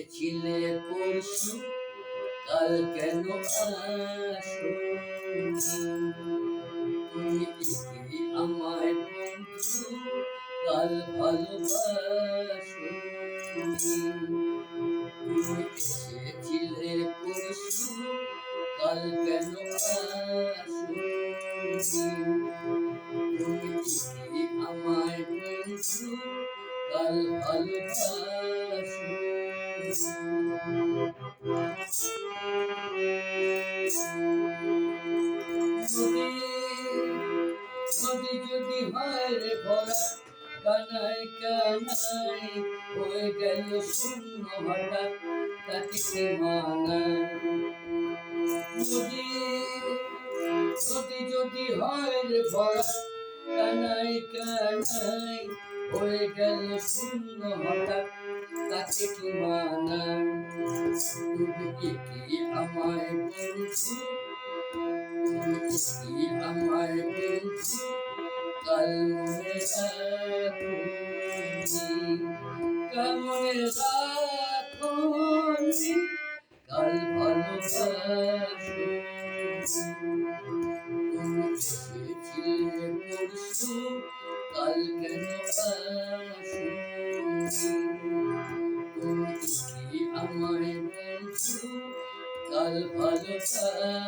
এসেছিলে পরশু কাল কেন আসোনি? তুমি কি আমায় বন্ধু কাল ভালোবাসোনি? তুমি এসেছিলে পরশু কাল কেন আসোনি? তুমি কি আমায় বন্ধু কাল ভালোবাসোনি? নদী যদি হয় রে ভরা কানায় কানায় হয়ে গেল শূন্য হঠাৎ তাকে কি মানায়? নদী যদি হয় রে ভরা কানায় কানায় হয়ে গেল শূন্য হঠাৎ তাকে কি মানায়? তুমি কি আমায় বন্ধু কি আমায় বন্ধু কাল মনে রাখোনি কাল ভালোবাসোনি? তুমি এসেছিলে পরশু কাল কেন আসোনি? তুমি কি আমায় বন্ধু কাল ভালোবাসোনি?